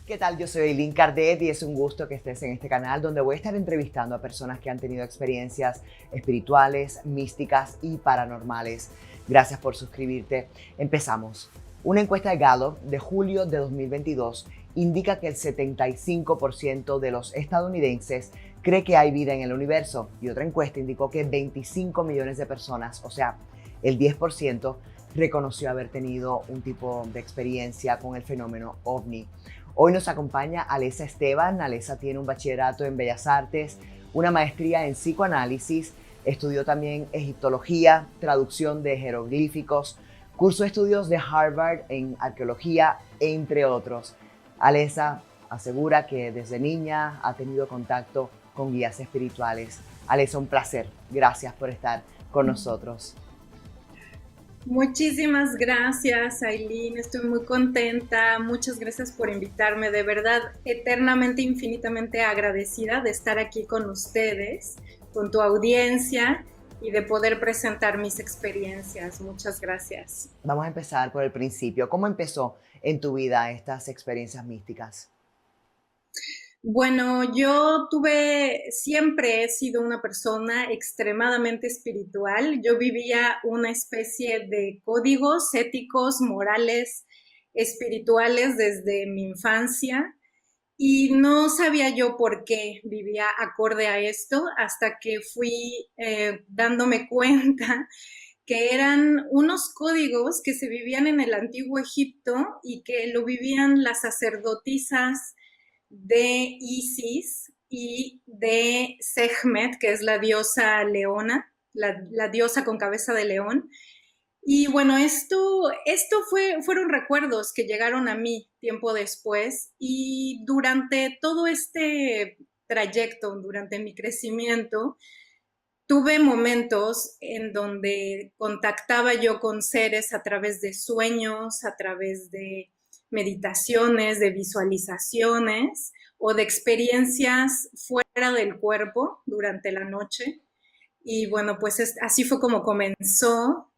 ¿Qué tal? Yo soy Eileen Cardet y es un gusto que estés en este canal donde voy a estar entrevistando a personas que han tenido experiencias espirituales, místicas y paranormales. Gracias por suscribirte. Empezamos. Una encuesta de Gallup de julio de 2022 indica que el 75% de los estadounidenses cree que hay vida en el universo y otra encuesta indicó que 25 millones de personas, o sea, el 10%, reconoció haber tenido un tipo de experiencia con el fenómeno OVNI. Hoy nos acompaña Alessa Esteban. Alessa tiene un bachillerato en Bellas Artes, una maestría en psicoanálisis, estudió también egiptología, traducción de jeroglíficos, cursó estudios de Harvard en arqueología, entre otros. Alessa asegura que desde niña ha tenido contacto con guías espirituales. Alessa, un placer. Gracias por estar con nosotros. Muchísimas gracias, Eileen. Estoy muy contenta. Muchas gracias por invitarme. De verdad, eternamente, infinitamente agradecida de estar aquí con ustedes, con tu audiencia y de poder presentar mis experiencias. Muchas gracias. Vamos a empezar por el principio. ¿Cómo empezó en tu vida estas experiencias místicas? Bueno, siempre he sido una persona extremadamente espiritual. Yo vivía una especie de códigos éticos, morales, espirituales desde mi infancia y no sabía yo por qué vivía acorde a esto hasta que fui dándome cuenta que eran unos códigos que se vivían en el antiguo Egipto y que lo vivían las sacerdotisas de Isis y de Sekhmet, que es la diosa leona, la diosa con cabeza de león. Y bueno, fueron recuerdos que llegaron a mí tiempo después y durante todo este trayecto, durante mi crecimiento, tuve momentos en donde contactaba yo con seres a través de sueños, a través de meditaciones, de visualizaciones o de experiencias fuera del cuerpo durante la noche. Y bueno, pues así fue como comenzó.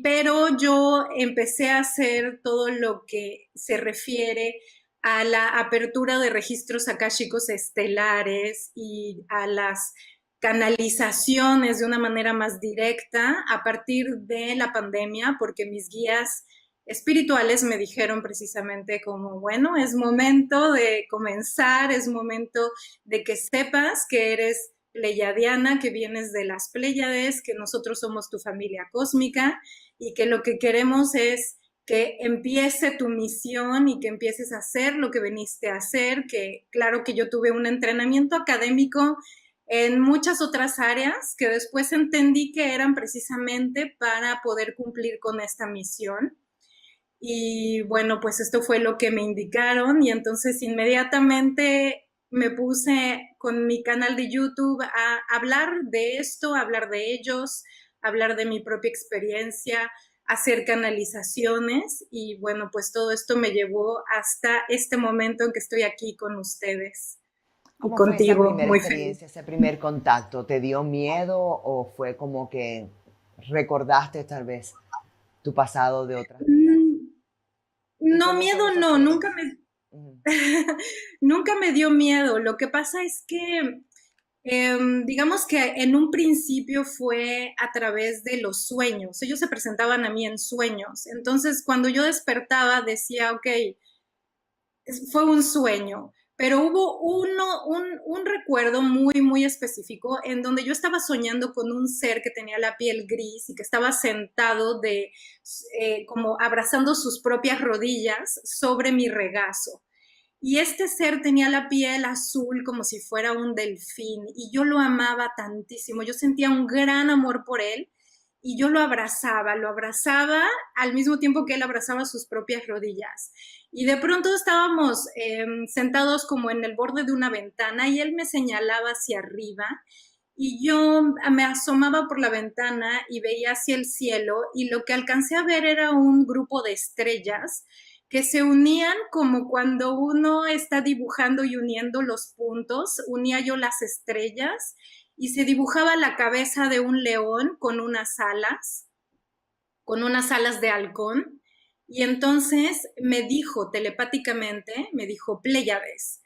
Pero yo empecé a hacer todo lo que se refiere a la apertura de registros akáshicos estelares y a las canalizaciones de una manera más directa a partir de la pandemia, porque mis guías espirituales me dijeron precisamente como, bueno, es momento de comenzar, es momento de que sepas que eres pleyadiana, que vienes de las Pléyades, que nosotros somos tu familia cósmica y que lo que queremos es que empiece tu misión y que empieces a hacer lo que viniste a hacer, que claro que yo tuve un entrenamiento académico en muchas otras áreas que después entendí que eran precisamente para poder cumplir con esta misión. Y bueno, pues esto fue lo que me indicaron y entonces inmediatamente me puse con mi canal de YouTube a hablar de esto, a hablar de ellos, a hablar de mi propia experiencia, hacer canalizaciones y bueno, pues todo esto me llevó hasta este momento en que estoy aquí con ustedes y ¿Cómo fue esa contigo, primera muy feliz. experiencia, ese primer contacto? ¿Te dio miedo o fue como que recordaste tal vez tu pasado de otras vidas? ¿Y No, cómo son miedo esos no, seres? Ujú. nunca me dio miedo. Lo que pasa es que digamos que en un principio fue a través de los sueños. Ellos se presentaban a mí en sueños. Entonces, cuando yo despertaba, decía, ok, fue un sueño. Pero hubo un recuerdo muy, muy específico en donde yo estaba soñando con un ser que tenía la piel gris y que estaba sentado como abrazando sus propias rodillas sobre mi regazo. Y este ser tenía la piel azul como si fuera un delfín y yo lo amaba tantísimo, yo sentía un gran amor por él y yo lo abrazaba al mismo tiempo que él abrazaba sus propias rodillas. Y de pronto estábamos sentados como en el borde de una ventana y él me señalaba hacia arriba y yo me asomaba por la ventana y veía hacia el cielo y lo que alcancé a ver era un grupo de estrellas que se unían como cuando uno está dibujando y uniendo los puntos, unía yo las estrellas y se dibujaba la cabeza de un león con unas alas de halcón Y entonces me dijo telepáticamente, me dijo Pléyades.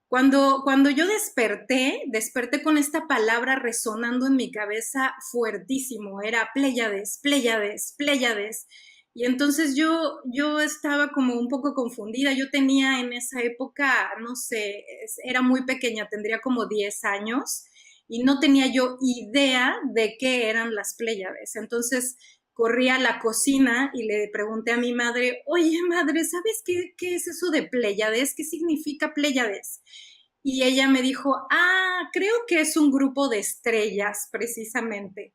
Cuando yo desperté con esta palabra resonando en mi cabeza fuertísimo, era Pléyades, Pléyades, Pléyades. Y entonces yo estaba como un poco confundida, yo tenía en esa época, no sé, era muy pequeña, tendría como 10 años, y no tenía yo idea de qué eran las Pléyades. Entonces corrí a la cocina y le pregunté a mi madre, oye madre, ¿sabes qué es eso de Pléyades? ¿Qué significa Pléyades? Y ella me dijo, creo que es un grupo de estrellas, precisamente.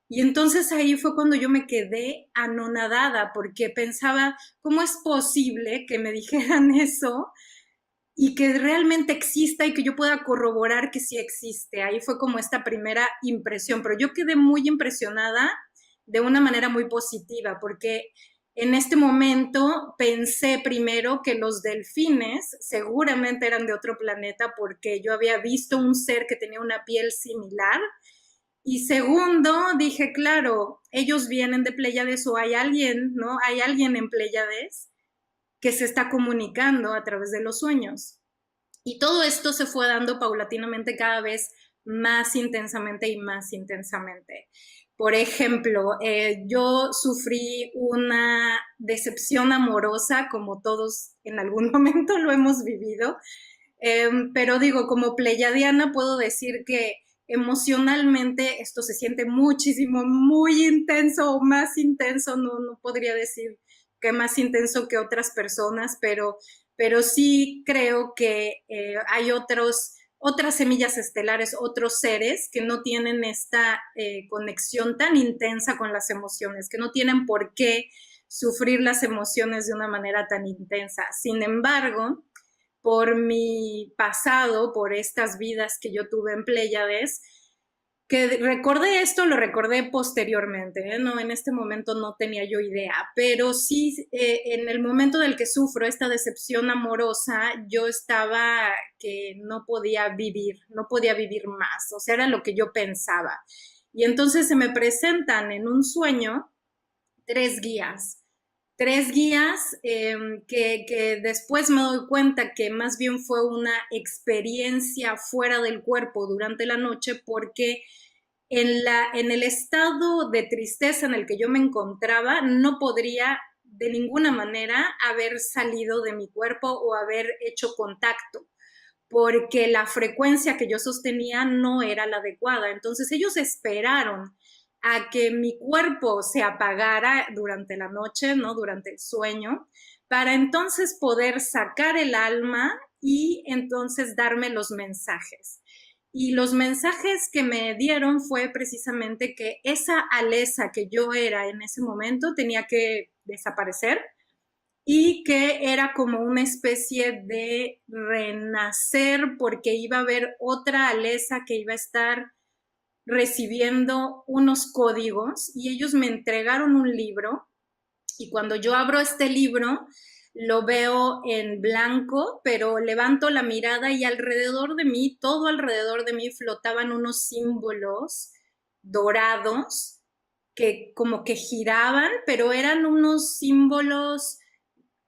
Y entonces ahí fue cuando yo me quedé anonadada, porque pensaba, ¿cómo es posible que me dijeran eso y que realmente exista y que yo pueda corroborar que sí existe? Ahí fue como esta primera impresión, pero yo quedé muy impresionada de una manera muy positiva, porque en este momento pensé primero que los delfines seguramente eran de otro planeta porque yo había visto un ser que tenía una piel similar. Y segundo, dije, claro, ellos vienen de Pléyades o hay alguien, ¿no? Hay alguien en Pléyades que se está comunicando a través de los sueños. Y todo esto se fue dando paulatinamente cada vez más intensamente y más intensamente. Por ejemplo, yo sufrí una decepción amorosa, como todos en algún momento lo hemos vivido, pero digo, como pleyadiana puedo decir que emocionalmente esto se siente muchísimo, muy intenso o más intenso, no podría decir que más intenso que otras personas, pero sí creo que hay otras semillas estelares, otros seres que no tienen esta conexión tan intensa con las emociones, que no tienen por qué sufrir las emociones de una manera tan intensa. Sin embargo, por mi pasado, por estas vidas que yo tuve en Pléyades, que recordé esto, lo recordé posteriormente, ¿eh? No, en este momento no tenía yo idea, pero sí, en el momento del que sufro esta decepción amorosa, yo estaba que no podía vivir más, o sea, era lo que yo pensaba. Y entonces se me presentan en un sueño tres guías. Tres guías que después me doy cuenta que más bien fue una experiencia fuera del cuerpo durante la noche, porque en el estado de tristeza en el que yo me encontraba no podría de ninguna manera haber salido de mi cuerpo o haber hecho contacto, porque la frecuencia que yo sostenía no era la adecuada. Entonces ellos esperaron a que mi cuerpo se apagara durante la noche, ¿no? Durante el sueño, para entonces poder sacar el alma y entonces darme los mensajes. Y los mensajes que me dieron fue precisamente que esa Alesa que yo era en ese momento tenía que desaparecer y que era como una especie de renacer porque iba a haber otra Alesa que iba a estar recibiendo unos códigos y ellos me entregaron un libro y cuando yo abro este libro lo veo en blanco, pero levanto la mirada y alrededor de mí, todo alrededor de mí flotaban unos símbolos dorados que como que giraban, pero eran unos símbolos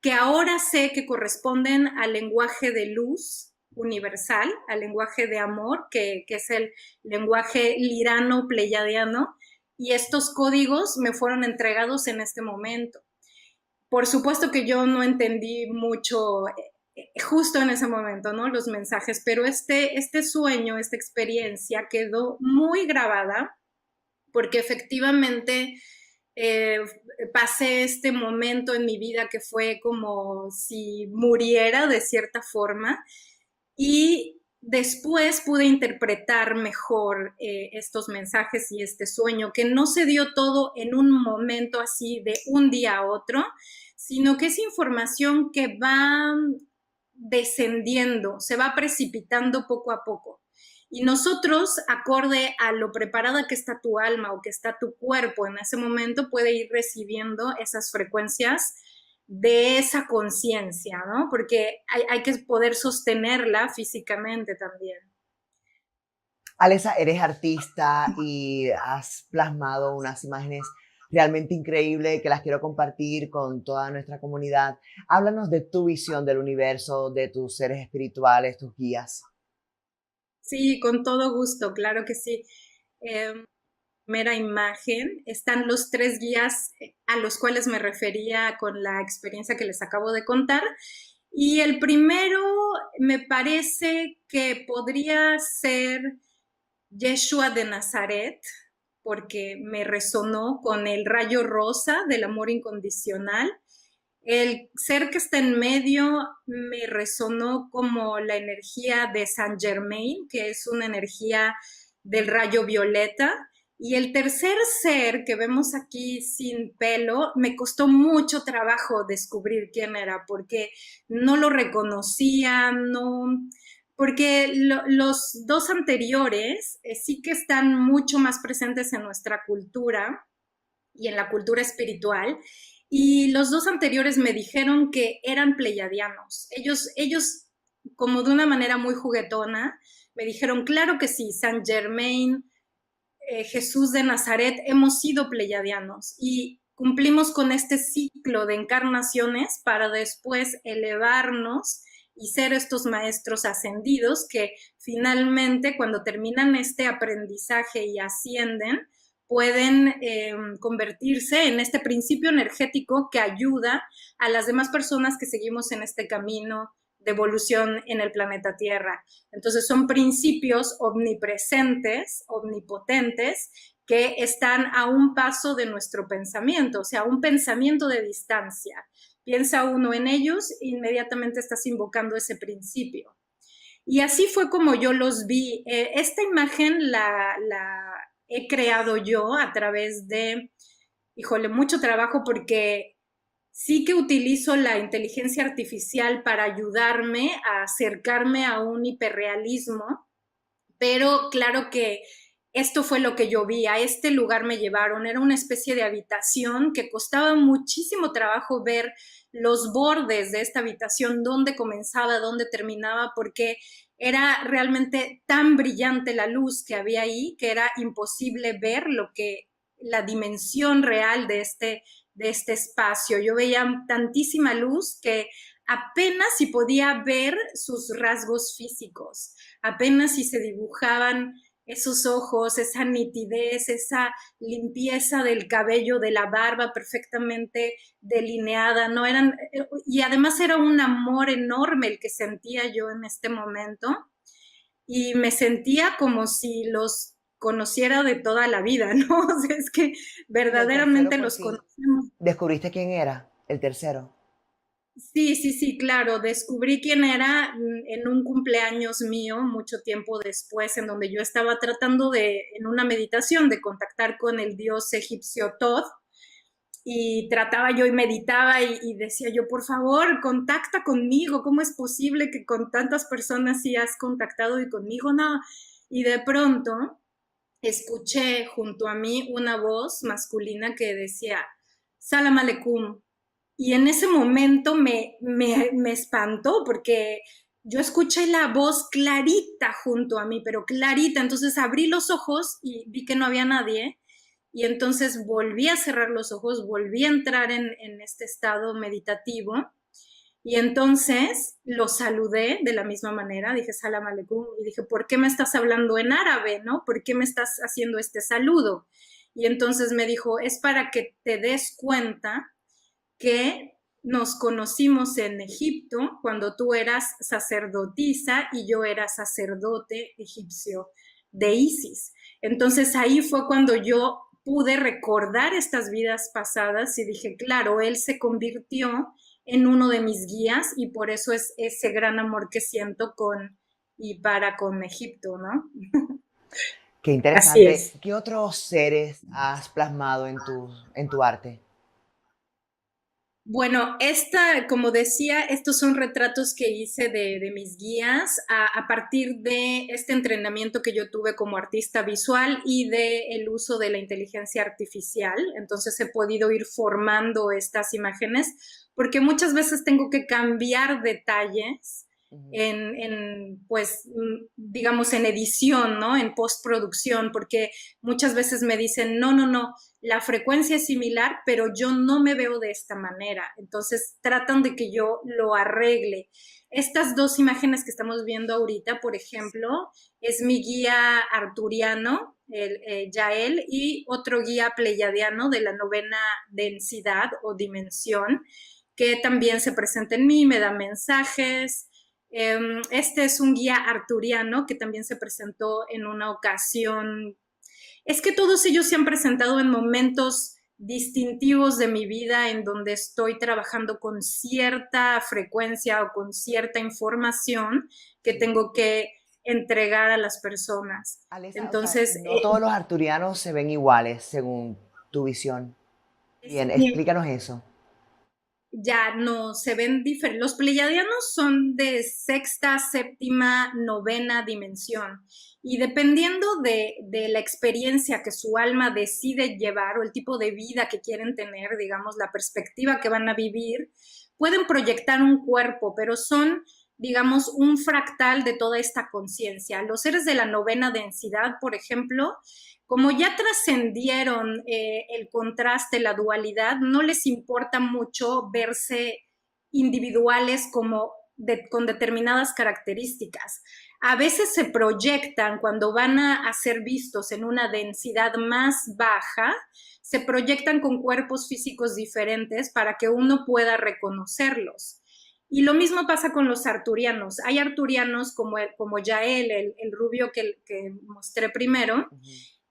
que ahora sé que corresponden al lenguaje de luz universal, al lenguaje de amor, que es el lenguaje lirano-pleiadiano, y estos códigos me fueron entregados en este momento. Por supuesto que yo no entendí mucho justo en ese momento, ¿no? Los mensajes, pero este sueño, esta experiencia quedó muy grabada porque efectivamente eh, pasé este momento en mi vida que fue como si muriera de cierta forma y después pude interpretar mejor estos mensajes y este sueño, que no se dio todo en un momento así de un día a otro, sino que es información que va descendiendo, se va precipitando poco a poco. Y nosotros, acorde a lo preparada que está tu alma o que está tu cuerpo en ese momento, puede ir recibiendo esas frecuencias de esa conciencia, ¿no? Porque hay que poder sostenerla físicamente también. Alesa, eres artista y has plasmado unas imágenes realmente increíble que las quiero compartir con toda nuestra comunidad. Háblanos de tu visión del universo, de tus seres espirituales, tus guías. Sí, con todo gusto, claro que sí. Primera imagen están los tres guías a los cuales me refería con la experiencia que les acabo de contar. Y el primero me parece que podría ser Yeshua de Nazaret, porque me resonó con el rayo rosa del amor incondicional. El ser que está en medio me resonó como la energía de Saint Germain, que es una energía del rayo violeta. Y el tercer ser que vemos aquí sin pelo, me costó mucho trabajo descubrir quién era, porque no lo reconocía, no, porque los dos anteriores sí que están mucho más presentes en nuestra cultura y en la cultura espiritual. Y los dos anteriores me dijeron que eran pleyadianos. Ellos como de una manera muy juguetona, me dijeron, claro que sí, Saint Germain, Jesús de Nazaret, hemos sido pleyadianos y cumplimos con este ciclo de encarnaciones para después elevarnos y ser estos maestros ascendidos que finalmente cuando terminan este aprendizaje y ascienden, pueden convertirse en este principio energético que ayuda a las demás personas que seguimos en este camino de evolución en el planeta Tierra. Entonces son principios omnipresentes, omnipotentes, que están a un paso de nuestro pensamiento, o sea, un pensamiento de distancia. Piensa uno en ellos, inmediatamente estás invocando ese principio. Y así fue como yo los vi. Esta imagen la he creado yo a través de, híjole, mucho trabajo porque sí que utilizo la inteligencia artificial para ayudarme a acercarme a un hiperrealismo, pero claro que esto fue lo que yo vi, a este lugar me llevaron, era una especie de habitación que costaba muchísimo trabajo ver los bordes de esta habitación, dónde comenzaba, dónde terminaba, porque era realmente tan brillante la luz que había ahí que era imposible ver lo que la dimensión real de este espacio. Yo veía tantísima luz que apenas si podía ver sus rasgos físicos, apenas si se dibujaban esos ojos, esa nitidez, esa limpieza del cabello, de la barba perfectamente delineada, ¿no? Y además era un amor enorme el que sentía yo en este momento y me sentía como si los conociera de toda la vida, ¿no? O sea, es que Y el tercero verdaderamente por los fin, conocemos. ¿descubriste quién era el tercero? Sí, sí, sí, claro. Descubrí quién era en un cumpleaños mío, mucho tiempo después, en donde yo estaba tratando en una meditación, de contactar con el dios egipcio Thoth, y trataba yo y meditaba y decía yo, por favor, contacta conmigo, ¿cómo es posible que con tantas personas sí has contactado y conmigo no? Y de pronto escuché junto a mí una voz masculina que decía, Salam aleikum. Y en ese momento me espantó porque yo escuché la voz clarita junto a mí, pero clarita. Entonces abrí los ojos y vi que no había nadie. Y entonces volví a cerrar los ojos, volví a entrar en este estado meditativo. Y entonces lo saludé de la misma manera, dije salam aleikum y dije, ¿por qué me estás hablando en árabe, no? ¿Por qué me estás haciendo este saludo? Y entonces me dijo, es para que te des cuenta que nos conocimos en Egipto cuando tú eras sacerdotisa y yo era sacerdote egipcio de Isis. Entonces ahí fue cuando yo pude recordar estas vidas pasadas y dije, claro, él se convirtió en uno de mis guías y por eso es ese gran amor que siento con y para con Egipto, ¿no? Qué Así interesante. es. ¿Qué otros seres has plasmado en tu arte? Bueno, como decía, estos son retratos que hice de mis guías a partir de este entrenamiento que yo tuve como artista visual y de el uso de la inteligencia artificial. Entonces he podido ir formando estas imágenes porque muchas veces tengo que cambiar detalles Ujú. pues, digamos, en edición, ¿no? En postproducción, porque muchas veces me dicen, no, no, no, la frecuencia es similar, pero yo no me veo de esta manera. Entonces tratan de que yo lo arregle. Estas dos imágenes que estamos viendo ahorita, por ejemplo, es mi guía arturiano, Yael, y otro guía pleyadiano de la novena densidad o dimensión, que también se presenta en mí, me da mensajes. Este es un guía arturiano que también se presentó en una ocasión. Es que todos ellos se han presentado en momentos distintivos de mi vida en donde estoy trabajando con cierta frecuencia o con cierta información que Sí. tengo que entregar a las personas. Alessa, o sea, Entonces, no todos los arturianos se ven iguales según tu visión. Bien, sí, explícanos eso. ya no se ven diferentes. Los pleiadianos son de sexta, séptima, novena dimensión. Y dependiendo de la experiencia que su alma decide llevar o el tipo de vida que quieren tener, digamos, la perspectiva que van a vivir, pueden proyectar un cuerpo, pero son, digamos, un fractal de toda esta conciencia. Los seres de la novena densidad, por ejemplo, como ya trascendieron el contraste, la dualidad, no les importa mucho verse individuales como con determinadas características. A veces se proyectan cuando van a ser vistos en una densidad más baja, se proyectan con cuerpos físicos diferentes para que uno pueda reconocerlos. Y lo mismo pasa con los arturianos. Hay arturianos como Yael, el rubio que mostré primero. Ujú.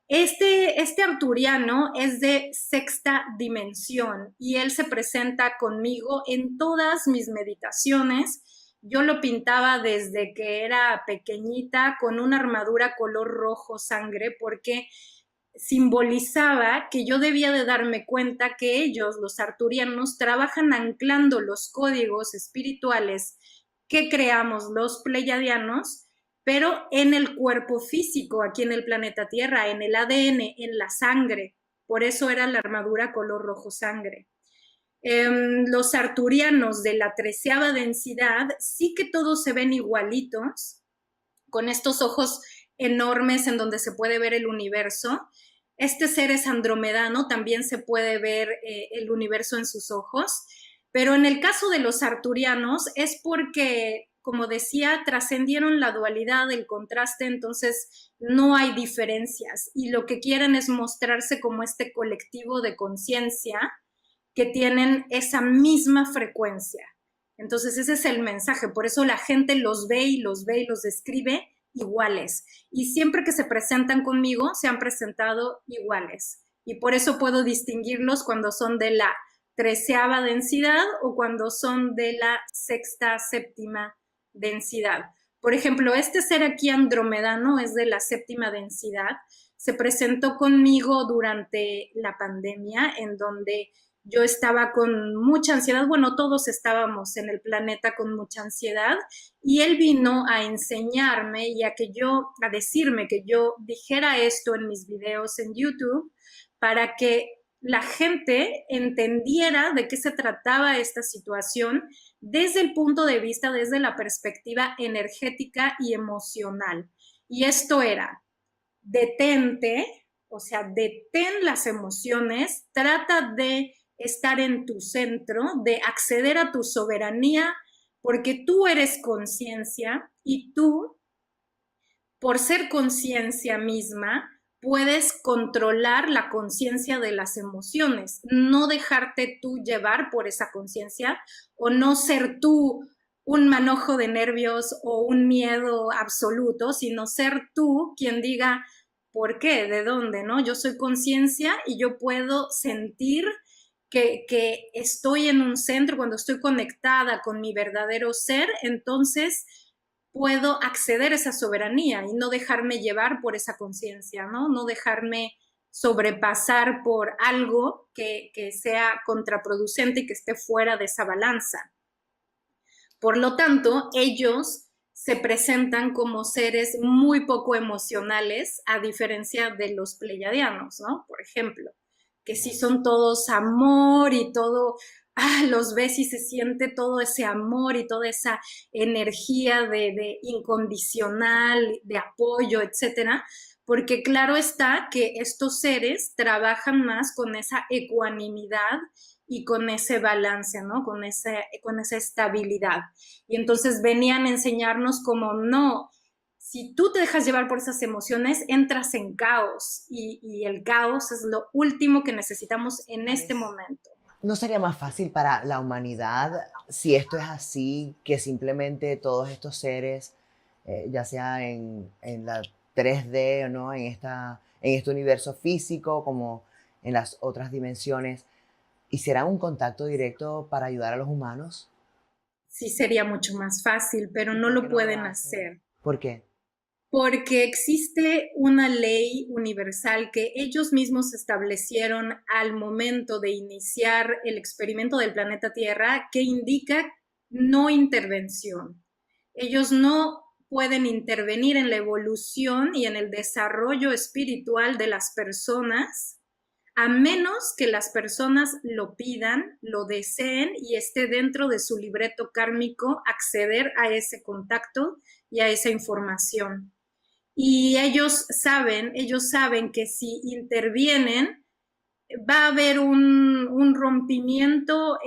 Este arturiano es de sexta dimensión y él se presenta conmigo en todas mis meditaciones. Yo lo pintaba desde que era pequeñita con una armadura color rojo sangre porque simbolizaba que yo debía de darme cuenta que ellos, los arturianos, trabajan anclando los códigos espirituales que creamos los pleiadianos, pero en el cuerpo físico, aquí en el planeta Tierra, en el ADN, en la sangre. Por eso era la armadura color rojo sangre. Los arturianos de la 13ª densidad sí que todos se ven igualitos, con estos ojos enormes en donde se puede ver el universo. Este ser es andromedano, también se puede ver el universo en sus ojos, pero en el caso de los arturianos es porque, como decía, trascendieron la dualidad, el contraste, entonces no hay diferencias y lo que quieren es mostrarse como este colectivo de conciencia que tienen esa misma frecuencia. Entonces ese es el mensaje, por eso la gente los ve y los ve y los describe iguales. Y siempre que se presentan conmigo, se han presentado iguales. Y por eso puedo distinguirlos cuando son de la 13ª densidad o cuando son de la sexta, séptima densidad. Por ejemplo, este ser aquí andromedano es de la séptima densidad. Se presentó conmigo durante la pandemia, en donde yo estaba con mucha ansiedad, bueno, todos estábamos en el planeta con mucha ansiedad, y él vino a enseñarme y a decirme que yo dijera esto en mis videos en YouTube para que la gente entendiera de qué se trataba esta situación desde el punto de vista, desde la perspectiva energética y emocional. Y esto era, detente, o sea, detén las emociones, trata de estar en tu centro, de acceder a tu soberanía, porque tú eres conciencia y tú, por ser conciencia misma, puedes controlar la conciencia de las emociones, no dejarte tú llevar por esa conciencia o no ser tú un manojo de nervios o un miedo absoluto, sino ser tú quien diga, ¿por qué? ¿De dónde? ¿No? Yo soy conciencia y yo puedo sentir que estoy en un centro, cuando estoy conectada con mi verdadero ser, entonces puedo acceder a esa soberanía y no dejarme llevar por esa conciencia, ¿no? No dejarme sobrepasar por algo que sea contraproducente y que esté fuera de esa balanza. Por lo tanto, ellos se presentan como seres muy poco emocionales, a diferencia de los pleiadianos, ¿no? Por ejemplo, que sí son todos amor y todo los ves y se siente todo ese amor y toda esa energía de incondicional, de apoyo, etcétera, porque claro está que estos seres trabajan más con esa ecuanimidad y con ese balance, ¿no? Con esa estabilidad. Y entonces venían a enseñarnos como no, si tú te dejas llevar por esas emociones, entras en caos y el caos es lo último que necesitamos en este ¿Sabes? momento. ¿No sería más fácil para la humanidad si esto es así, que simplemente todos estos seres, ya sea en la 3D o no, en este universo físico, como en las otras dimensiones, hicieran un contacto directo para ayudar a los humanos? Sí sería mucho más fácil, pero ¿Y no por qué lo no lo pueden hacen? hacer. ¿Por qué? Porque existe una ley universal que ellos mismos establecieron al momento de iniciar el experimento del planeta Tierra que indica no intervención. Ellos no pueden intervenir en la evolución y en el desarrollo espiritual de las personas a menos que las personas lo pidan, lo deseen y esté dentro de su libreto kármico acceder a ese contacto y a esa información. Y ellos saben que si intervienen, va a haber un rompimiento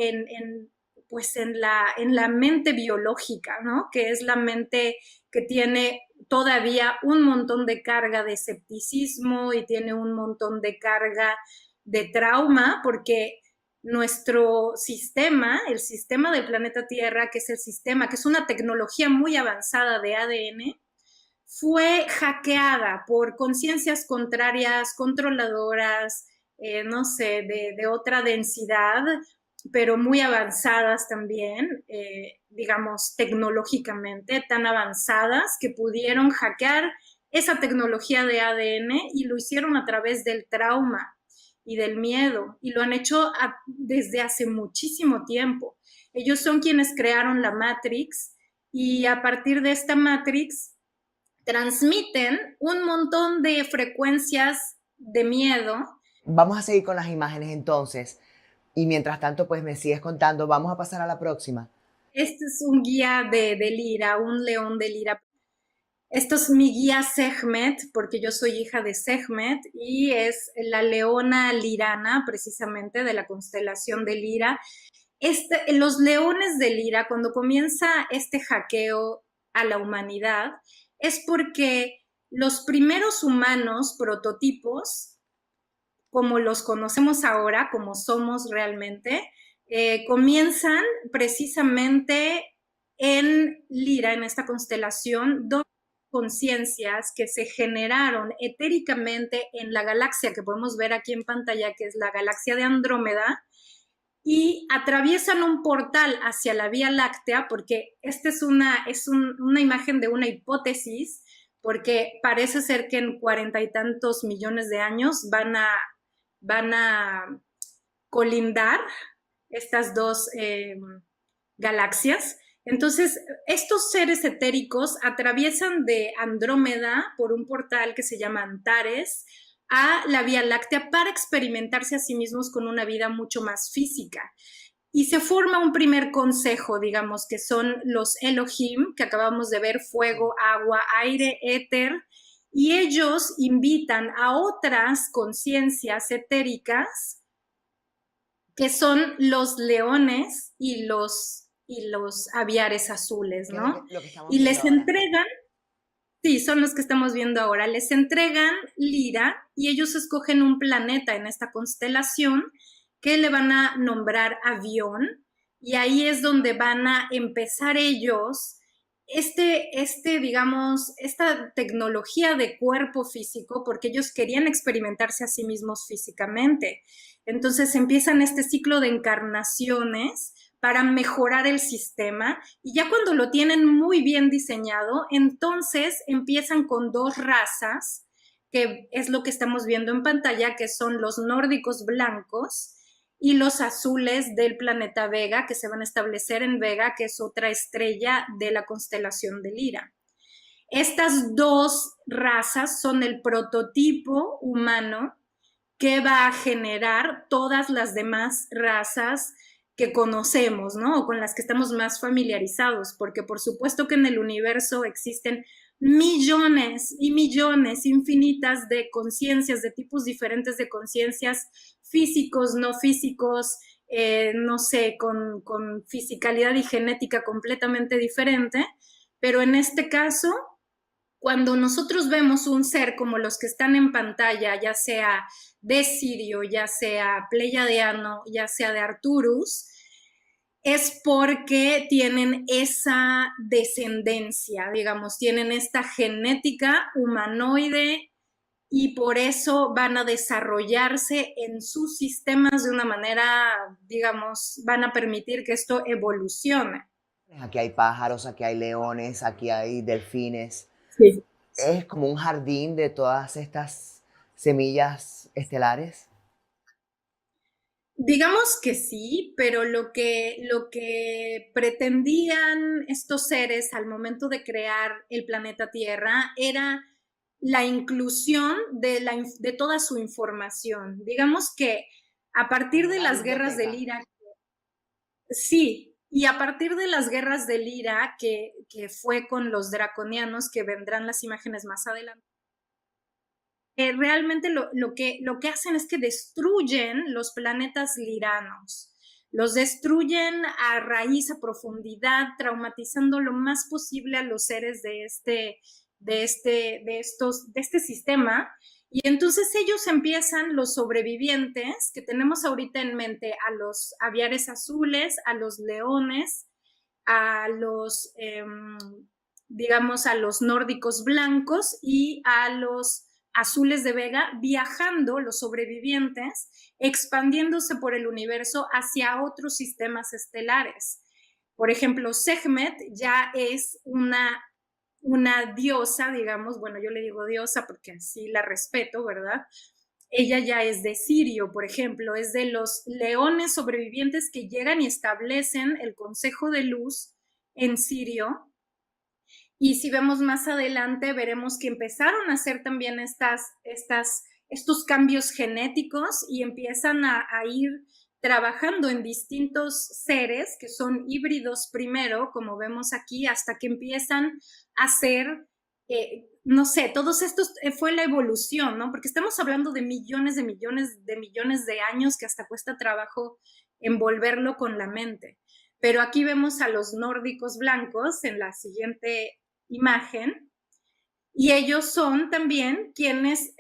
pues en la mente biológica, ¿no? Que es la mente que tiene todavía un montón de carga de escepticismo y tiene un montón de carga de trauma, porque nuestro sistema, el sistema del planeta Tierra, que es el sistema, que es una tecnología muy avanzada de ADN, fue hackeada por conciencias contrarias, controladoras, no sé, de otra densidad, pero muy avanzadas también, digamos, tecnológicamente, tan avanzadas que pudieron hackear esa tecnología de ADN y lo hicieron a través del trauma y del miedo, y lo han hecho desde hace muchísimo tiempo. Ellos son quienes crearon la Matrix y a partir de esta Matrix transmiten un montón de frecuencias de miedo. Vamos a seguir con las imágenes entonces. Y mientras tanto, pues me sigues contando. Vamos a pasar a la próxima. Este es un guía de Lira, un león de Lira. Esto es mi guía Sekhmet, porque yo soy hija de Sekhmet, y es la leona lirana, precisamente, de la constelación de Lira. Los leones de Lira, cuando comienza este hackeo a la humanidad, es porque los primeros humanos prototipos, como los conocemos ahora, como somos realmente, comienzan precisamente en Lira, en esta constelación, dos conciencias que se generaron etéricamente en la galaxia que podemos ver aquí en pantalla, que es la galaxia de Andrómeda, y atraviesan un portal hacia la Vía Láctea, porque esta es una imagen de una hipótesis, porque parece ser que en 40 y tantos millones de años van a colindar estas dos galaxias. Entonces, estos seres etéricos atraviesan de Andrómeda por un portal que se llama Antares a la Vía Láctea para experimentarse a sí mismos con una vida mucho más física. Y se forma un primer consejo, digamos, que son los Elohim, que acabamos de ver, fuego, agua, aire, éter, y ellos invitan a otras conciencias etéricas, que son los leones y los aviares azules, ¿Qué es ¿no? lo que estamos Y viendo les ahora? entregan, sí, son los que estamos viendo ahora, les entregan Lira y ellos escogen un planeta en esta constelación que le van a nombrar avión, y ahí es donde van a empezar ellos digamos, esta tecnología de cuerpo físico, porque ellos querían experimentarse a sí mismos físicamente. Entonces empiezan este ciclo de encarnaciones para mejorar el sistema, y ya cuando lo tienen muy bien diseñado, entonces empiezan con dos razas, que es lo que estamos viendo en pantalla, que son los nórdicos blancos y los azules del planeta Vega, que se van a establecer en Vega, que es otra estrella de la constelación de Lira. Estas dos razas son el prototipo humano que va a generar todas las demás razas que conocemos, ¿no? O con las que estamos más familiarizados, porque por supuesto que en el universo existen millones y millones infinitas de conciencias, de tipos diferentes de conciencias, físicos, no físicos, no sé, con fisicalidad y genética completamente diferente, pero en este caso, cuando nosotros vemos un ser como los que están en pantalla, ya sea de Sirio, ya sea pleiadiano, ya sea de Arcturus, es porque tienen esa descendencia, digamos, tienen esta genética humanoide y por eso van a desarrollarse en sus sistemas de una manera, digamos, van a permitir que esto evolucione. Aquí hay pájaros, aquí hay leones, aquí hay delfines. Sí. Es como un jardín de todas estas semillas estelares. Digamos que sí, pero lo que pretendían estos seres al momento de crear el planeta Tierra era la inclusión de toda su información. Digamos que a partir Como de una las guerras del biblioteca. Irak, sí, y a partir de las guerras del Irak, que fue con los draconianos, que vendrán las imágenes más adelante, realmente lo que hacen es que destruyen los planetas liranos. Los destruyen a raíz, a profundidad, traumatizando lo más posible a los seres de este sistema. Y entonces ellos empiezan, los sobrevivientes que tenemos ahorita en mente, a los aviares azules, a los leones, a los, digamos, a los nórdicos blancos y a los azules de Vega, viajando los sobrevivientes, expandiéndose por el universo hacia otros sistemas estelares. Por ejemplo, Sekhmet ya es una diosa, digamos, bueno, yo le digo diosa porque así la respeto, ¿verdad? Ella ya es de Sirio, por ejemplo, es de los leones sobrevivientes que llegan y establecen el Consejo de Luz en Sirio. Y si vemos más adelante, veremos que empezaron a hacer también estos cambios genéticos y empiezan a ir trabajando en distintos seres que son híbridos primero, como vemos aquí, hasta que empiezan a ser, no sé, todos estos, fue la evolución, ¿no? Porque estamos hablando de millones de millones de millones de años que hasta cuesta trabajo envolverlo con la mente. Pero aquí vemos a los nórdicos blancos en la siguiente imagen, y ellos son también quienes,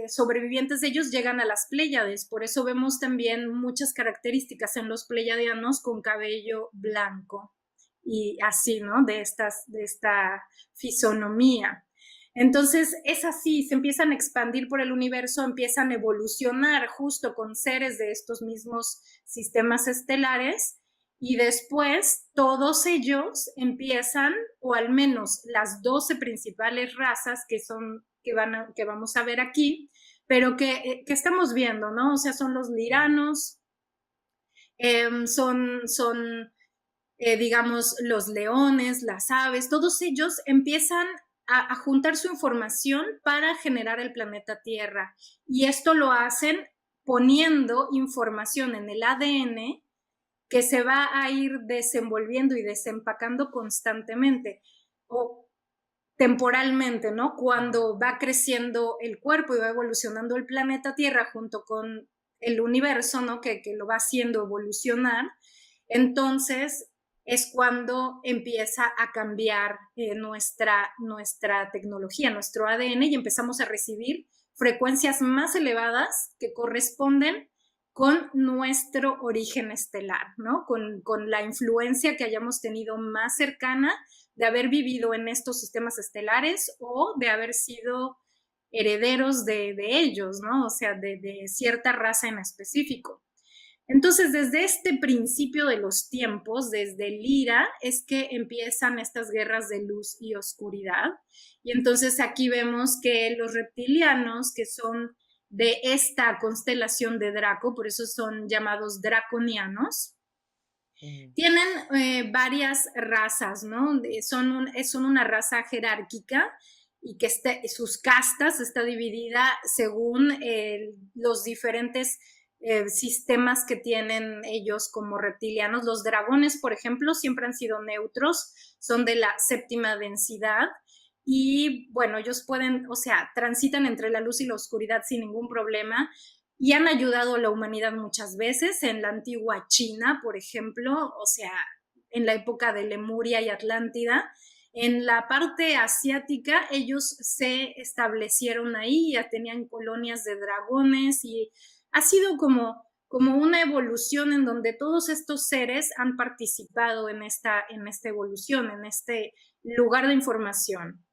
sobrevivientes de ellos, llegan a las Pléyades. Por eso vemos también muchas características en los pleiadianos con cabello blanco y así, ¿no? De esta fisonomía. Entonces es así, se empiezan a expandir por el universo, empiezan a evolucionar justo con seres de estos mismos sistemas estelares, y después todos ellos empiezan, o al menos las 12 principales razas que vamos a ver aquí, pero que estamos viendo, ¿no? O sea, son los liranos, digamos, los leones, las aves, todos ellos empiezan a juntar su información para generar el planeta Tierra. Y esto lo hacen poniendo información en el ADN que se va a ir desenvolviendo y desempacando constantemente o temporalmente, ¿no? Cuando va creciendo el cuerpo y va evolucionando el planeta Tierra junto con el universo, ¿no? Que lo va haciendo evolucionar, entonces es cuando empieza a cambiar nuestra tecnología, nuestro ADN, y empezamos a recibir frecuencias más elevadas que corresponden con nuestro origen estelar, ¿no? Con la influencia que hayamos tenido más cercana de haber vivido en estos sistemas estelares o de haber sido herederos de ellos, ¿no? O sea, de cierta raza en específico. Entonces, desde este principio de los tiempos, desde el Ira, es que empiezan estas guerras de luz y oscuridad. Y entonces aquí vemos que los reptilianos, que son de esta constelación de Draco, por eso son llamados draconianos, tienen varias razas, ¿no? Son una raza jerárquica y que sus castas está dividida según los diferentes sistemas que tienen ellos como reptilianos. Los dragones, por ejemplo, siempre han sido neutros, son de la séptima densidad y bueno, ellos pueden, o sea, transitan entre la luz y la oscuridad sin ningún problema y han ayudado a la humanidad muchas veces en la antigua China, por ejemplo, o sea, en la época de Lemuria y Atlántida. En la parte asiática, ellos se establecieron ahí, ya tenían colonias de dragones y ha sido como una evolución en donde todos estos seres han participado en esta evolución, en este lugar de información.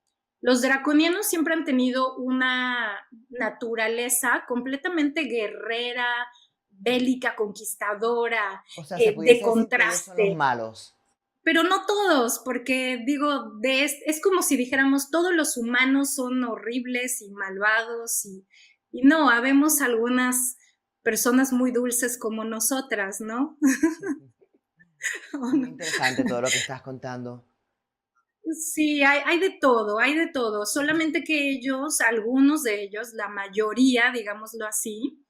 Los draconianos siempre han tenido una naturaleza completamente guerrera, bélica, conquistadora, O sea, se de pudiese decir que ellos son los contraste. malos. Pero no todos, porque digo, es como si dijéramos todos los humanos son horribles y malvados y no, habemos algunas personas muy dulces como nosotras, ¿no? ¿O Muy no? interesante todo lo que estás contando. Sí, hay de todo, hay de todo. Solamente que ellos, algunos de ellos, la mayoría, digámoslo así,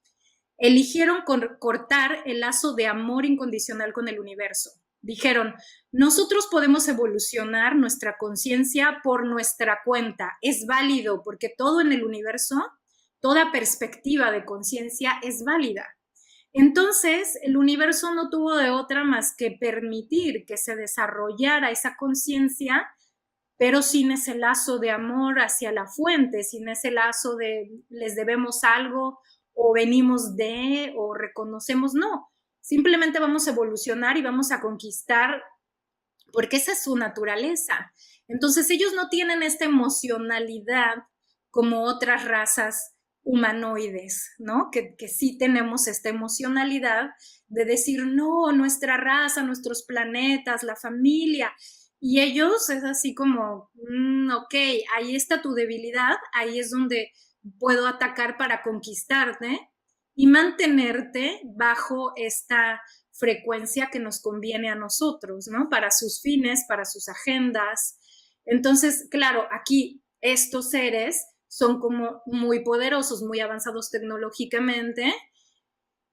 eligieron cortar el lazo de amor incondicional con el universo. Dijeron, nosotros podemos evolucionar nuestra conciencia por nuestra cuenta. Es válido porque todo en el universo, toda perspectiva de conciencia es válida. Entonces, el universo no tuvo de otra más que permitir que se desarrollara esa conciencia, pero sin ese lazo de amor hacia la fuente, sin ese lazo de les debemos algo o venimos de o reconocemos, no, simplemente vamos a evolucionar y vamos a conquistar porque esa es su naturaleza. Entonces ellos no tienen esta emocionalidad como otras razas humanoides, ¿no? Que sí tenemos esta emocionalidad de decir, no, nuestra raza, nuestros planetas, la familia, y ellos es así como, ok, ahí está tu debilidad, ahí es donde puedo atacar para conquistarte y mantenerte bajo esta frecuencia que nos conviene a nosotros, ¿no? Para sus fines, para sus agendas. Entonces, claro, aquí estos seres son como muy poderosos, muy avanzados tecnológicamente,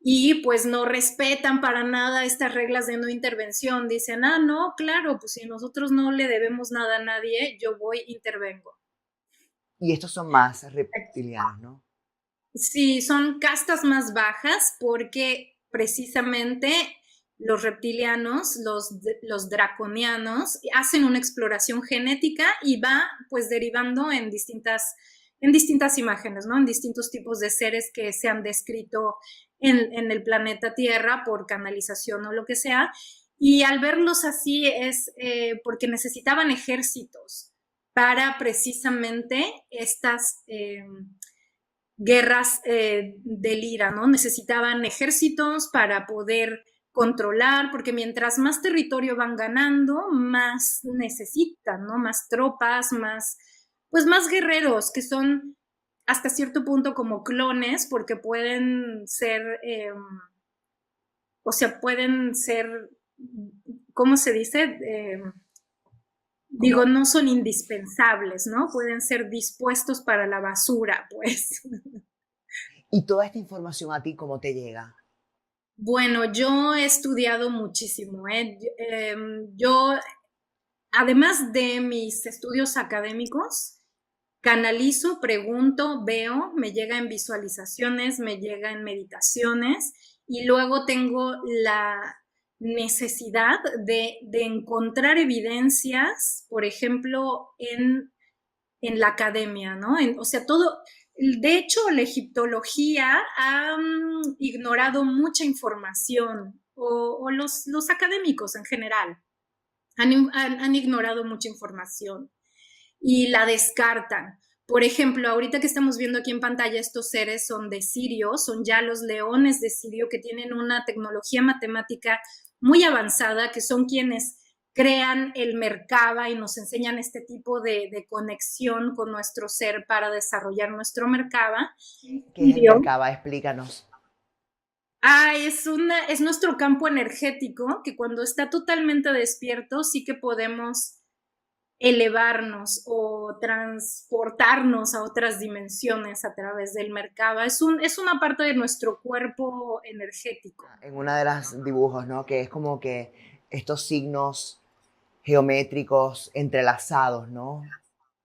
y pues no respetan para nada estas reglas de no intervención. Dicen, ah, no, claro, pues si nosotros no le debemos nada a nadie, yo voy, intervengo. Y estos son más reptilianos, ¿no? Sí, son castas más bajas porque precisamente los reptilianos, los draconianos, hacen una exploración genética y va pues derivando en distintas imágenes, ¿no? En distintos tipos de seres que se han descrito en el planeta Tierra por canalización o lo que sea. Y al verlos así es porque necesitaban ejércitos para precisamente estas guerras del IRA, ¿no? Necesitaban ejércitos para poder controlar, porque mientras más territorio van ganando, más necesitan, ¿no? Más tropas, más, pues más guerreros, que son hasta cierto punto como clones, porque pueden ser, o sea, pueden ser, ¿cómo se dice? Como, Digo, no son indispensables, ¿no? Pueden ser dispuestos para la basura, pues. ¿y toda esta información a ti cómo te llega? Bueno, yo he estudiado muchísimo, ¿eh? Yo, además de mis estudios académicos, canalizo, pregunto, veo, me llega en visualizaciones, me llega en meditaciones y luego tengo la necesidad de encontrar evidencias, por ejemplo, en la academia, ¿no? O sea, todo, de hecho, la egiptología ha ignorado mucha información, o los académicos en general han ignorado mucha información y la descartan. Por ejemplo, ahorita que estamos viendo aquí en pantalla, estos seres son de Sirio, son ya los leones de Sirio que tienen una tecnología matemática muy avanzada, que son quienes crean el Merkaba y nos enseñan este tipo de conexión con nuestro ser para desarrollar nuestro Merkaba. ¿Qué es el Sirio. Merkaba? Explícanos. Es nuestro campo energético que cuando está totalmente despierto sí que podemos elevarnos o transportarnos a otras dimensiones a través del Merkaba. Es una parte de nuestro cuerpo energético. En una de las dibujos, ¿no? Que es como que estos signos geométricos entrelazados, ¿no?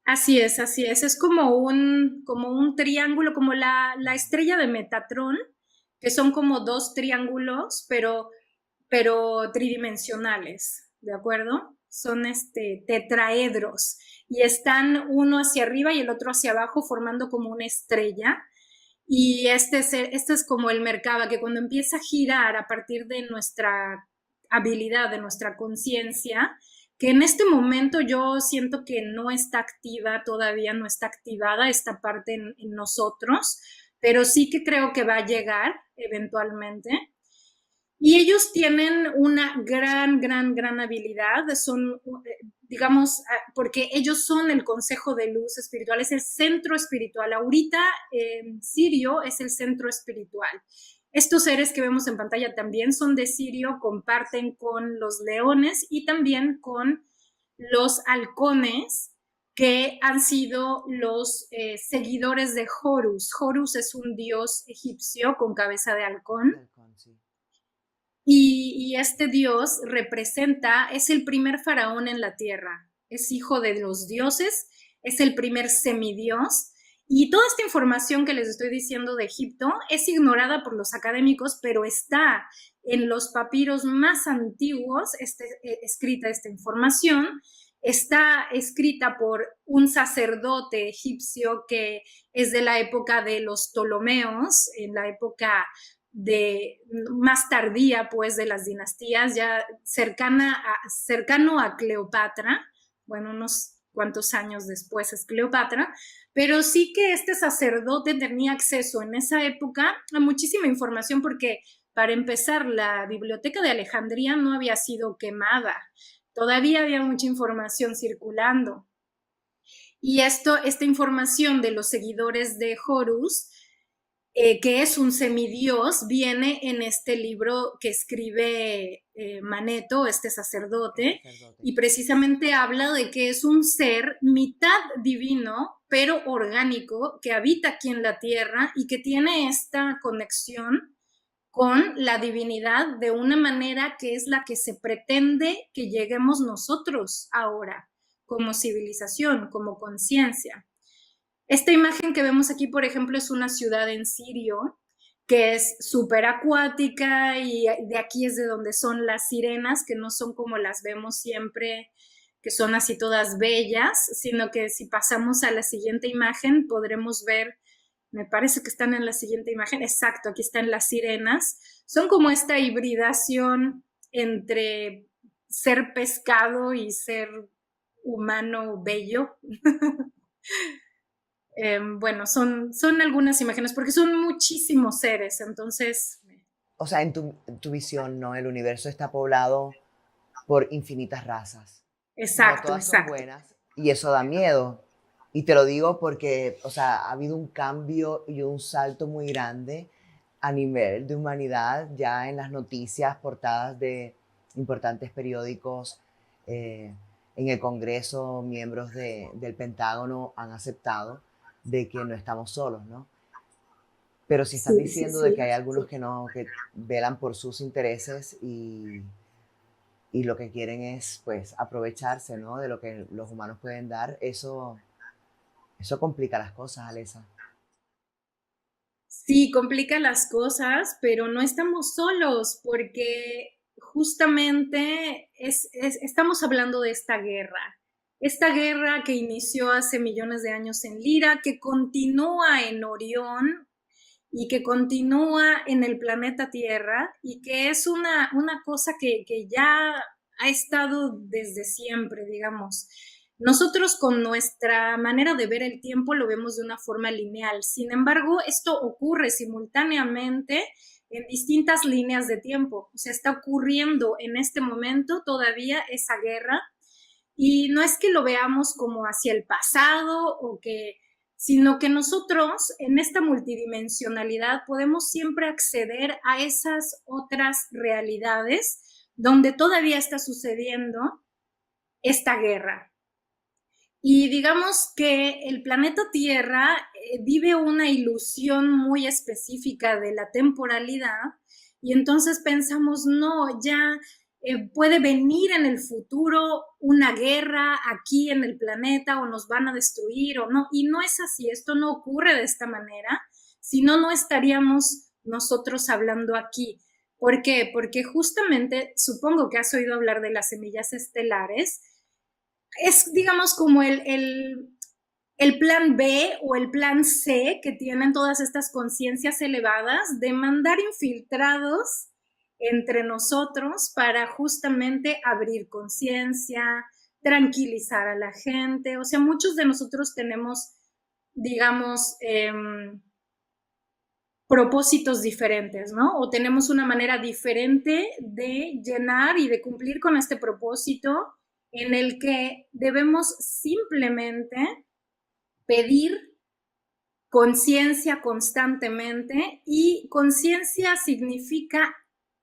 Así es, así es. Es como un triángulo, como la estrella de Metatron, que son como dos triángulos, pero tridimensionales, ¿de acuerdo? Son tetraedros y están uno hacia arriba y el otro hacia abajo formando como una estrella. Y este es como el Merkaba, que cuando empieza a girar a partir de nuestra habilidad, de nuestra conciencia, que en este momento yo siento que no está activa, todavía no está activada esta parte en nosotros, pero sí que creo que va a llegar eventualmente. Y ellos tienen una gran habilidad, son, digamos, porque ellos son el Consejo de Luz Espiritual, es el centro espiritual. Ahorita Sirio es el centro espiritual. Estos seres que vemos en pantalla también son de Sirio, comparten con los leones y también con los halcones, que han sido los seguidores de Horus. Horus es un dios egipcio con cabeza de halcón. Y este dios representa, es el primer faraón en la tierra, es hijo de los dioses, es el primer semidios. Y toda esta información que les estoy diciendo de Egipto es ignorada por los académicos, pero está en los papiros más antiguos escrita esta información. Está escrita por un sacerdote egipcio que es de la época de los Ptolomeos, en la época de más tardía, pues, de las dinastías, ya cercano a Cleopatra, bueno, unos cuantos años después es Cleopatra, pero sí que este sacerdote tenía acceso en esa época a muchísima información porque, para empezar, la biblioteca de Alejandría no había sido quemada, todavía había mucha información circulando. Y esta información de los seguidores de Horus, que es un semidios, viene en este libro que escribe Maneto, este sacerdote, y precisamente habla de que es un ser mitad divino, pero orgánico, que habita aquí en la tierra y que tiene esta conexión con la divinidad de una manera que es la que se pretende que lleguemos nosotros ahora, como civilización, como conciencia. Esta imagen que vemos aquí, por ejemplo, es una ciudad en Sirio, que es súper acuática, y de aquí es de donde son las sirenas, que no son como las vemos siempre, que son así todas bellas, sino que si pasamos a la siguiente imagen podremos ver, me parece que están en la siguiente imagen, exacto, aquí están las sirenas, son como esta hibridación entre ser pescado y ser humano bello. Bueno, son algunas imágenes, porque son muchísimos seres, entonces... O sea, en tu visión, ¿no? El universo está poblado por infinitas razas. No Exacto, todas son exacto. buenas y eso da miedo. Y te lo digo porque, o sea, ha habido un cambio y un salto muy grande a nivel de humanidad, ya en las noticias, portadas de importantes periódicos, eh, en el Congreso, miembros del Pentágono han aceptado de que no estamos solos, ¿no? Pero si están Sí, sí, diciendo de que sí. hay algunos que no, que velan por sus intereses y lo que quieren es, pues, aprovecharse, ¿no? De lo que los humanos pueden dar, eso complica las cosas, Alesa. Sí, complica las cosas, pero no estamos solos, porque justamente estamos hablando de esta guerra que inició hace millones de años en Lira, que continúa en Orión y que continúa en el planeta Tierra, y que es una cosa que ya ha estado desde siempre, digamos. Nosotros, con nuestra manera de ver el tiempo, lo vemos de una forma lineal. Sin embargo, esto ocurre simultáneamente en distintas líneas de tiempo. O sea, está ocurriendo en este momento todavía esa guerra, y no es que lo veamos como hacia el pasado, sino que nosotros en esta multidimensionalidad podemos siempre acceder a esas otras realidades donde todavía está sucediendo esta guerra. Y digamos que el planeta Tierra vive una ilusión muy específica de la temporalidad y entonces pensamos, no, ya puede venir en el futuro una guerra aquí en el planeta o nos van a destruir o no. Y no es así, esto no ocurre de esta manera, si no, no estaríamos nosotros hablando aquí. ¿Por qué? Porque justamente, supongo que has oído hablar de las semillas estelares, es, digamos, como el plan B o el plan C que tienen todas estas conciencias elevadas de mandar infiltrados entre nosotros para justamente abrir conciencia, tranquilizar a la gente. O sea, muchos de nosotros tenemos, digamos, propósitos diferentes, ¿no? O tenemos una manera diferente de llenar y de cumplir con este propósito en el que debemos simplemente pedir conciencia constantemente, y conciencia significa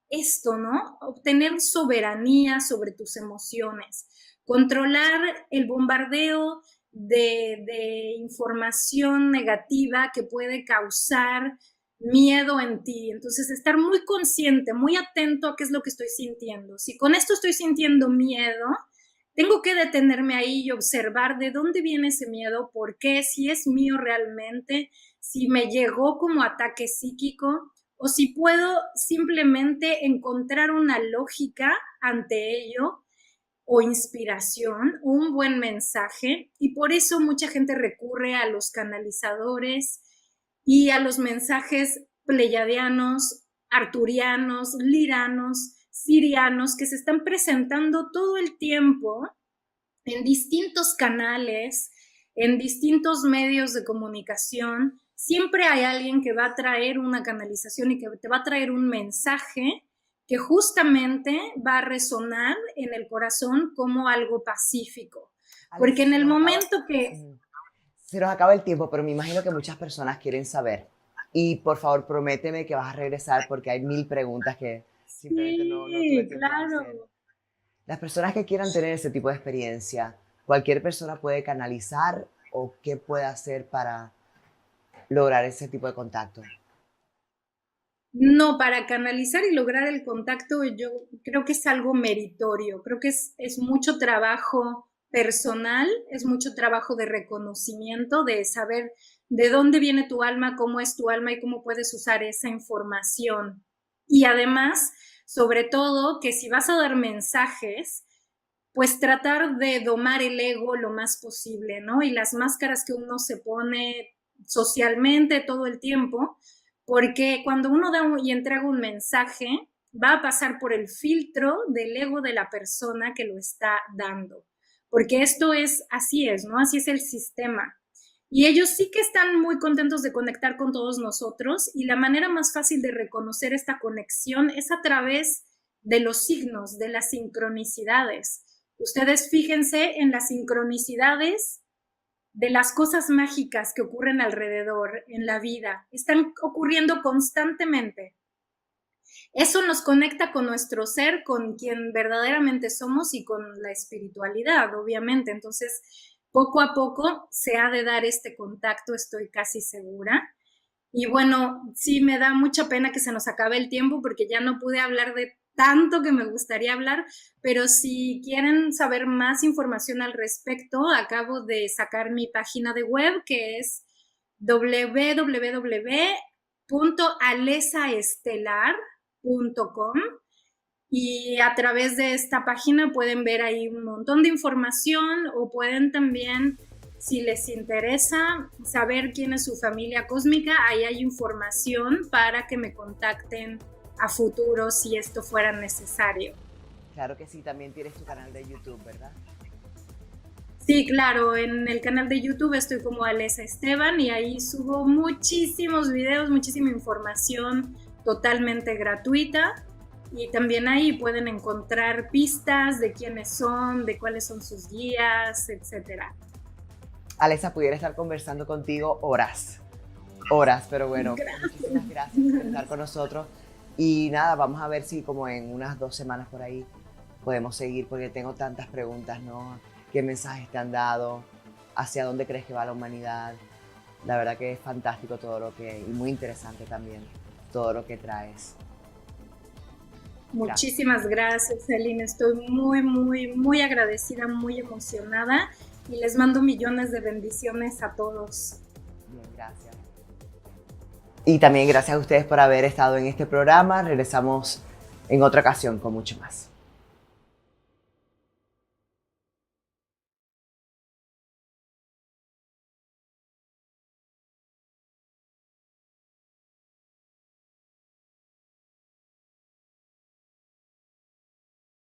esto, ¿no? Obtener soberanía sobre tus emociones, controlar el bombardeo de información negativa que puede causar miedo en ti. Entonces, estar muy consciente, muy atento a qué es lo que estoy sintiendo. Si con esto estoy sintiendo miedo, tengo que detenerme ahí y observar de dónde viene ese miedo, por qué, si es mío realmente, si me llegó como ataque psíquico, o si puedo simplemente encontrar una lógica ante ello, o inspiración, o un buen mensaje. Y por eso mucha gente recurre a los canalizadores y a los mensajes pleiadianos, arturianos, liranos, sirianos, que se están presentando todo el tiempo en distintos canales, en distintos medios de comunicación. Siempre hay alguien que va a traer una canalización y que te va a traer un mensaje que justamente va a resonar en el corazón como algo pacífico. Alexa, Porque en el momento que... se nos acaba el tiempo, pero me imagino que muchas personas quieren saber. Y por favor, prométeme que vas a regresar porque hay 1000 preguntas que simplemente no tuve Sí, tiempo de hacer. claro. Las personas que quieran tener ese tipo de experiencia, ¿cualquier persona puede canalizar o qué puede hacer para lograr ese tipo de contacto? No, para canalizar y lograr el contacto, yo creo que es algo meritorio, creo que es mucho trabajo personal, es mucho trabajo de reconocimiento, de saber de dónde viene tu alma, cómo es tu alma y cómo puedes usar esa información. Y además, sobre todo, que si vas a dar mensajes, pues tratar de domar el ego lo más posible, ¿no? Y las máscaras que uno se pone socialmente todo el tiempo, porque cuando uno da y entrega un mensaje, va a pasar por el filtro del ego de la persona que lo está dando, porque esto es, así es, ¿no? Así es el sistema. Y ellos sí que están muy contentos de conectar con todos nosotros, y la manera más fácil de reconocer esta conexión es a través de los signos, de las sincronicidades. Ustedes fíjense en las sincronicidades de las cosas mágicas que ocurren alrededor en la vida. Están ocurriendo constantemente. Eso nos conecta con nuestro ser, con quien verdaderamente somos y con la espiritualidad, obviamente. Entonces, poco a poco se ha de dar este contacto, estoy casi segura. Y bueno, sí me da mucha pena que se nos acabe el tiempo porque ya no pude hablar de tanto que me gustaría hablar, pero si quieren saber más información al respecto, acabo de sacar mi página de web, que es www.alesaestelar.com, y a través de esta página pueden ver ahí un montón de información, o pueden también, si les interesa saber quién es su familia cósmica, ahí hay información para que me contacten a futuro si esto fuera necesario. Claro que sí, también tienes tu canal de YouTube, ¿verdad? Sí, claro, en el canal de YouTube estoy como Alesa Esteban y ahí subo muchísimos videos, muchísima información totalmente gratuita, y también ahí pueden encontrar pistas de quiénes son, de cuáles son sus guías, etcétera. Alexa, pudiera estar conversando contigo horas, horas, pero bueno, Gracias. muchísimas gracias por estar con nosotros. Y nada, vamos a ver si como en unas 2 semanas por ahí podemos seguir, porque tengo tantas preguntas, ¿no? ¿Qué mensajes te han dado? hacia dónde crees que va la humanidad. La verdad que es fantástico todo lo que, y muy interesante también, todo lo que traes. Muchísimas gracias, Celine. Estoy muy, muy, muy agradecida, muy emocionada y les mando millones de bendiciones a todos. Bien, gracias. Y también gracias a ustedes por haber estado en este programa. Regresamos en otra ocasión con mucho más.